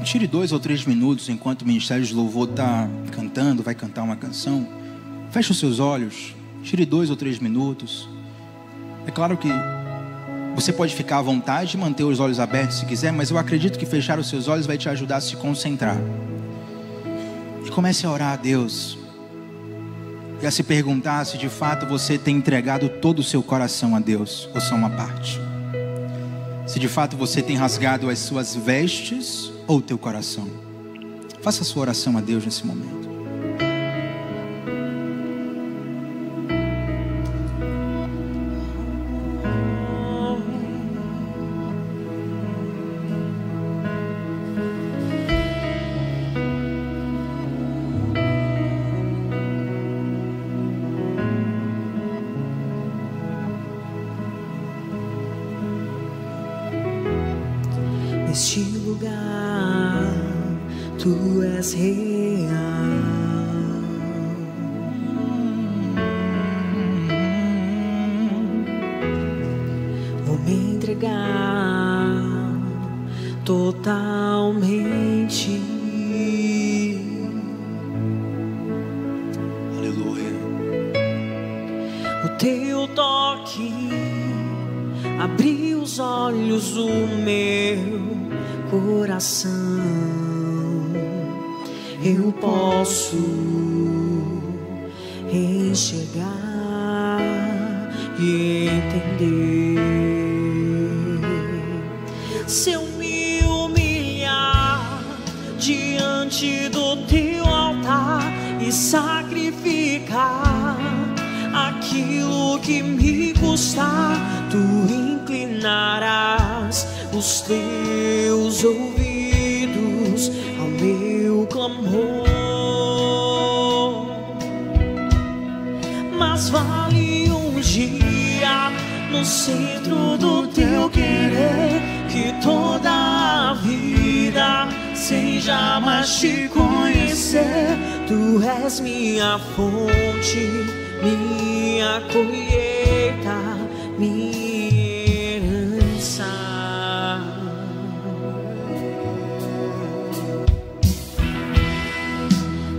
[SPEAKER 1] Tire 2 ou 3 minutos enquanto o ministério de louvor está cantando, vai cantar uma canção. Feche os seus olhos, tire 2 ou 3 minutos. É claro que você pode ficar à vontade e manter os olhos abertos se quiser, mas eu acredito que fechar os seus olhos vai te ajudar a se concentrar. E comece a orar a Deus, e a se perguntar se de fato você tem entregado todo o seu coração a Deus, ou só uma parte. Se de fato você tem rasgado as suas vestes ou o teu coração. Faça a sua oração a Deus nesse momento.
[SPEAKER 2] Neste lugar, Tu és real. Vou me entregar totalmente.
[SPEAKER 1] Aleluia.
[SPEAKER 2] O Teu toque abrir os olhos do meu coração, eu posso enxergar e entender. Se eu me humilhar diante do teu altar e sacrificar aquilo que me custar, tu inclinarás os teus ouvidos ao meu clamor. Mas vale um dia no centro do teu querer, que toda a vida seja mais te conhecer. Tu és minha fonte, minha colheita, minha herança.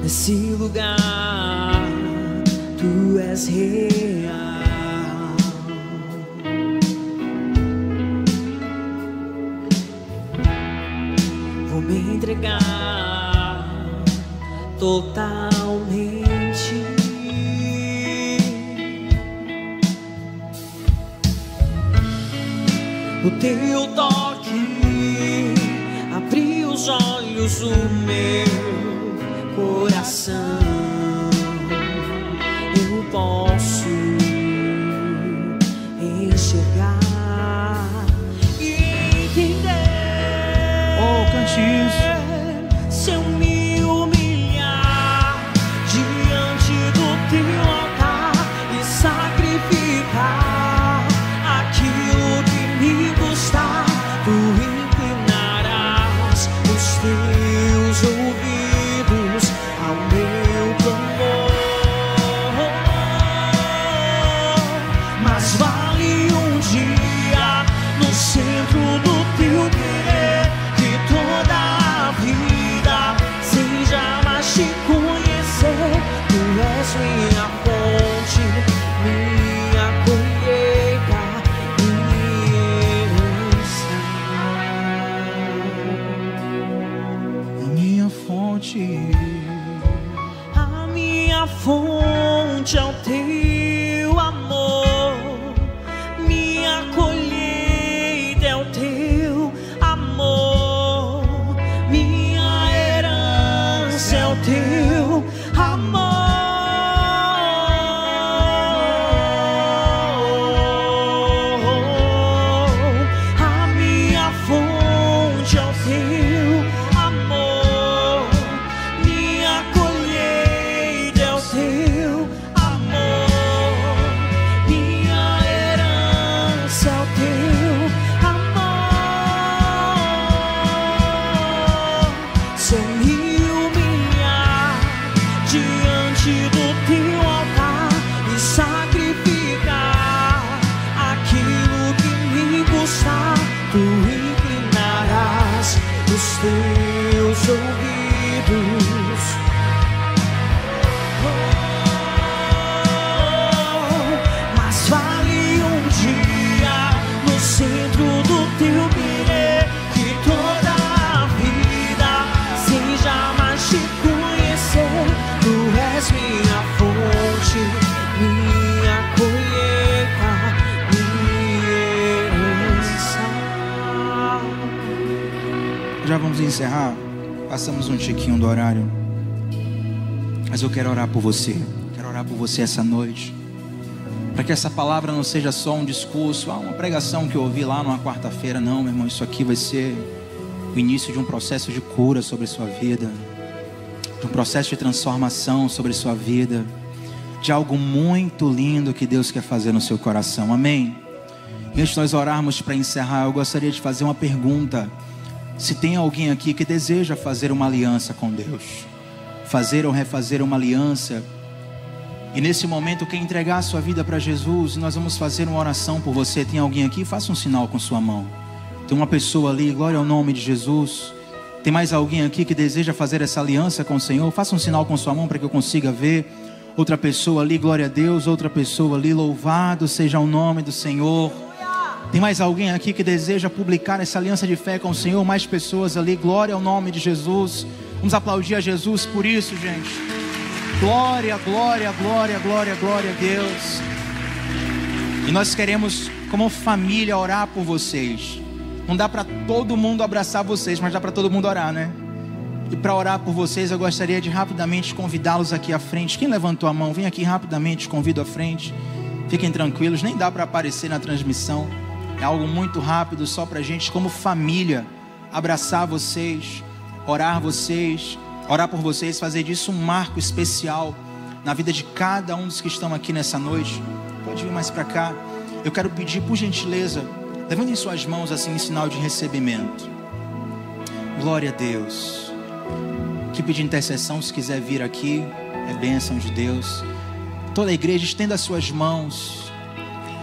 [SPEAKER 2] Nesse lugar tu és real. Vou me entregar totalmente. O teu toque abriu os olhos do meu coração. Eu posso enxergar e entender.
[SPEAKER 1] Oh, cante isso.
[SPEAKER 2] Se eu me humilhar diante do teu altar e sacrificar aquilo que me custar, tu inclinarás os teus ouvidos ao meu clamor. Mas vale um dia no centro do teu querer, que toda a vida seja mais te conhecer. Tu és minha fonte, minha colheita, minha herança.
[SPEAKER 1] A minha fonte,
[SPEAKER 2] A minha fonte é o teu amor, minha colheita é o teu amor, minha herança é o teu amor. A minha fonte é o teu amor, minha colheita é o teu amor, minha herança é o teu amor. Se eu me humilhar diante do teu altar e sacrificar aquilo que me custar, tu inclinarás os teus ouvidos. Mas vale um dia no centro do teu querer, que toda a vida seja mais te conhecer. Tu és minha fonte, minha colheita, minha herança.
[SPEAKER 1] Já vamos encerrar. Passamos um tiquinho do horário. Mas eu quero orar por você. Quero orar por você essa noite. Para que essa palavra não seja só um discurso, uma pregação que eu ouvi lá numa quarta-feira. Não, meu irmão, isso aqui vai ser o início de um processo de cura sobre a sua vida, de um processo de transformação sobre a sua vida, de algo muito lindo que Deus quer fazer no seu coração. Amém? E antes de nós orarmos para encerrar, eu gostaria de fazer uma pergunta. Se tem alguém aqui que deseja fazer uma aliança com Deus, fazer ou refazer uma aliança, e nesse momento quer entregar a sua vida para Jesus, nós vamos fazer uma oração por você. Tem alguém aqui? Faça um sinal com sua mão. Tem uma pessoa ali, glória ao nome de Jesus. Tem mais alguém aqui que deseja fazer essa aliança com o Senhor? Faça um sinal com sua mão para que eu consiga ver. Outra pessoa ali, glória a Deus. Outra pessoa ali, louvado seja o nome do Senhor. Tem mais alguém aqui que deseja publicar essa aliança de fé com o Senhor? Mais pessoas ali, glória ao nome de Jesus. Vamos aplaudir a Jesus por isso, gente. Glória, glória, glória, glória, glória a Deus. E nós queremos, como família, orar por vocês. Não dá para todo mundo abraçar vocês, mas dá para todo mundo orar, né? E para orar por vocês, eu gostaria de rapidamente convidá-los aqui à frente. Quem levantou a mão, vem aqui rapidamente, convido à frente. Fiquem tranquilos, nem dá para aparecer na transmissão. É algo muito rápido, só para a gente, como família, abraçar vocês, orar por vocês, fazer disso um marco especial na vida de cada um dos que estão aqui nessa noite. Pode vir mais para cá. Eu quero pedir, por gentileza, levantem suas mãos assim em sinal de recebimento. Glória a Deus. Equipe de intercessão, se quiser vir aqui, é bênção de Deus. Toda a igreja, estenda as suas mãos.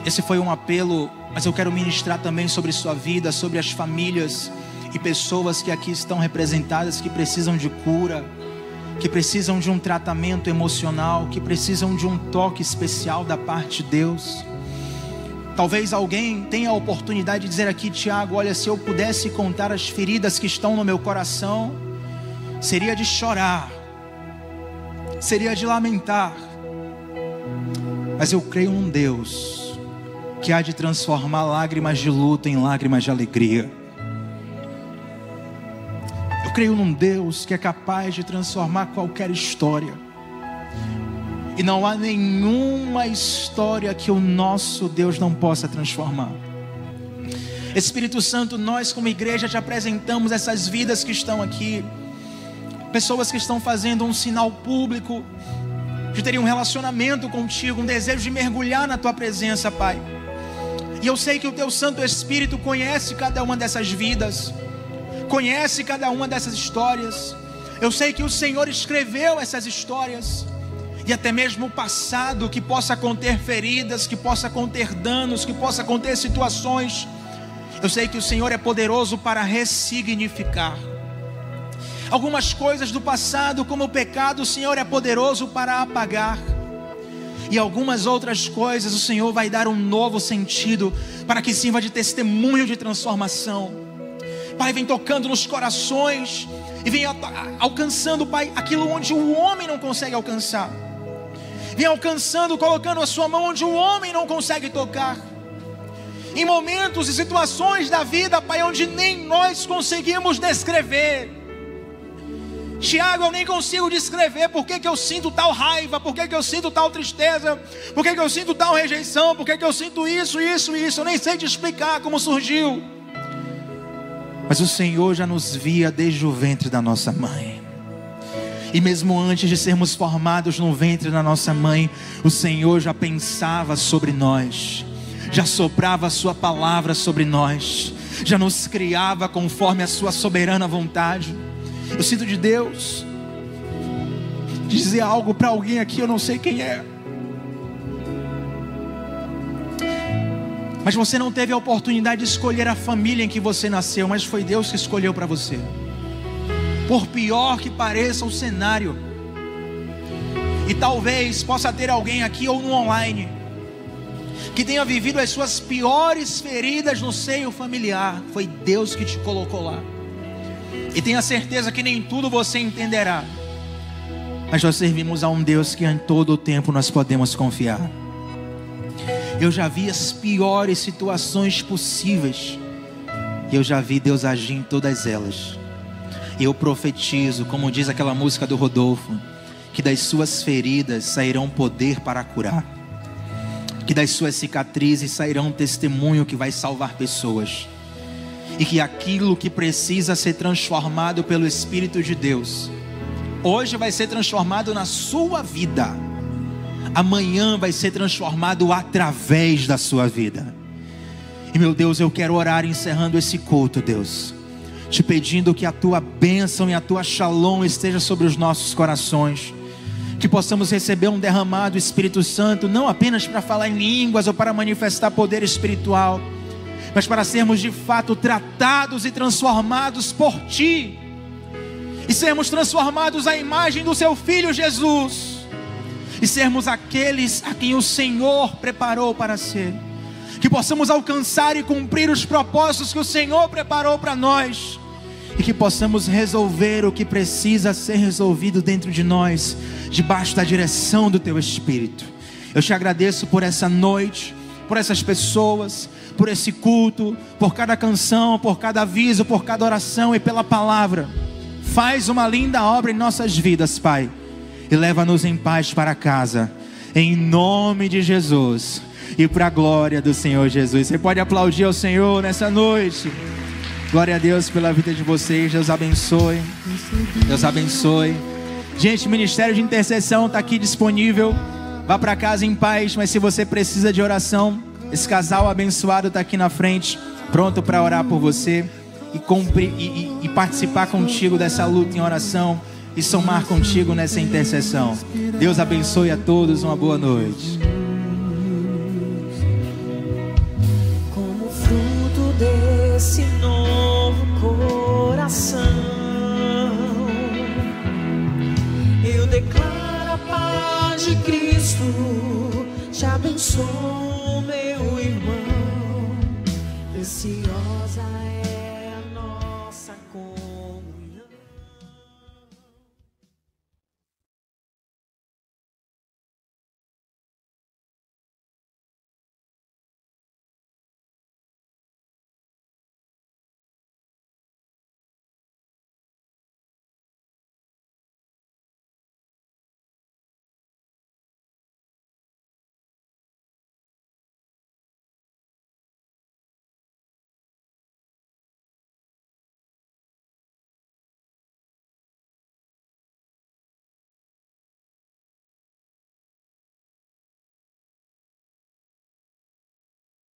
[SPEAKER 1] Esse foi um apelo, mas eu quero ministrar também sobre sua vida, sobre as famílias e pessoas que aqui estão representadas, que precisam de cura, que precisam de um tratamento emocional, que precisam de um toque especial da parte de Deus. Talvez alguém tenha a oportunidade de dizer aqui: Tiago, olha, se eu pudesse contar as feridas que estão no meu coração, seria de chorar, seria de lamentar. Mas eu creio num Deus que há de transformar lágrimas de luto em lágrimas de alegria. Eu creio num Deus que é capaz de transformar qualquer história. E não há nenhuma história que o nosso Deus não possa transformar. Espírito Santo, nós como igreja te apresentamos essas vidas que estão aqui. Pessoas que estão fazendo um sinal público de terem um relacionamento contigo, um desejo de mergulhar na tua presença, Pai. E eu sei que o teu Santo Espírito conhece cada uma dessas vidas, conhece cada uma dessas histórias. Eu sei que o Senhor escreveu essas histórias, e até mesmo o passado, que possa conter feridas, que possa conter danos, que possa conter situações. Eu sei que o Senhor é poderoso para ressignificar algumas coisas do passado, como o pecado. O Senhor é poderoso para apagar. E algumas outras coisas o Senhor vai dar um novo sentido, para que sirva de testemunho de transformação. Pai, vem tocando nos corações e vem alcançando, Pai, aquilo onde o homem não consegue alcançar. Vem alcançando, colocando a sua mão onde o homem não consegue tocar. Em momentos e situações da vida, Pai, onde nem nós conseguimos descrever. Tiago, eu nem consigo descrever por que eu sinto tal raiva, por que eu sinto tal tristeza, por que eu sinto tal rejeição, por que eu sinto isso. Eu nem sei te explicar como surgiu. Mas o Senhor já nos via desde o ventre da nossa mãe. E mesmo antes de sermos formados no ventre da nossa mãe, o Senhor já pensava sobre nós, já soprava a sua palavra sobre nós, já nos criava conforme a sua soberana vontade. Eu sinto de Deus dizer algo para alguém aqui, eu não sei quem é, mas você não teve a oportunidade de escolher a família em que você nasceu, mas foi Deus que escolheu para você. Por pior que pareça o cenário, e talvez possa ter alguém aqui ou no online que tenha vivido as suas piores feridas no seio familiar, foi Deus que te colocou lá. E tenha certeza que nem tudo você entenderá, mas nós servimos a um Deus que em todo o tempo nós podemos confiar. Eu já vi as piores situações possíveis, e eu já vi Deus agir em todas elas. E eu profetizo, como diz aquela música do Rodolfo, que das suas feridas sairão poder para curar, que das suas cicatrizes sairá um testemunho que vai salvar pessoas. E que aquilo que precisa ser transformado pelo Espírito de Deus, hoje vai ser transformado na sua vida, amanhã vai ser transformado através da sua vida. E meu Deus, eu quero orar encerrando esse culto, Deus, te pedindo que a tua bênção e a tua shalom esteja sobre os nossos corações, que possamos receber um derramado Espírito Santo, não apenas para falar em línguas ou para manifestar poder espiritual, mas para sermos de fato tratados e transformados por Ti, e sermos transformados à imagem do Seu Filho Jesus, e sermos aqueles a quem o Senhor preparou para ser. que possamos alcançar e cumprir os propósitos que o Senhor preparou para nós, e que possamos resolver o que precisa ser resolvido dentro de nós, debaixo da direção do Teu Espírito. Eu te agradeço por essa noite, por essas pessoas, por esse culto, por cada canção, por cada aviso, por cada oração e pela palavra. Faz uma linda obra em nossas vidas, Pai, e leva-nos em paz para casa, em nome de Jesus e para a glória do Senhor Jesus. Você pode aplaudir ao Senhor nessa noite. Glória a Deus pela vida de vocês. Deus abençoe. Deus abençoe. Gente, o Ministério de Intercessão está aqui disponível. Vá para casa em paz, mas se você precisa de oração, esse casal abençoado está aqui na frente, pronto para orar por você e participar contigo dessa luta em oração e somar contigo nessa intercessão. Deus abençoe a todos, uma boa noite.
[SPEAKER 2] Como fruto desse novo coração, eu declaro a paz de Cristo, te abençoo.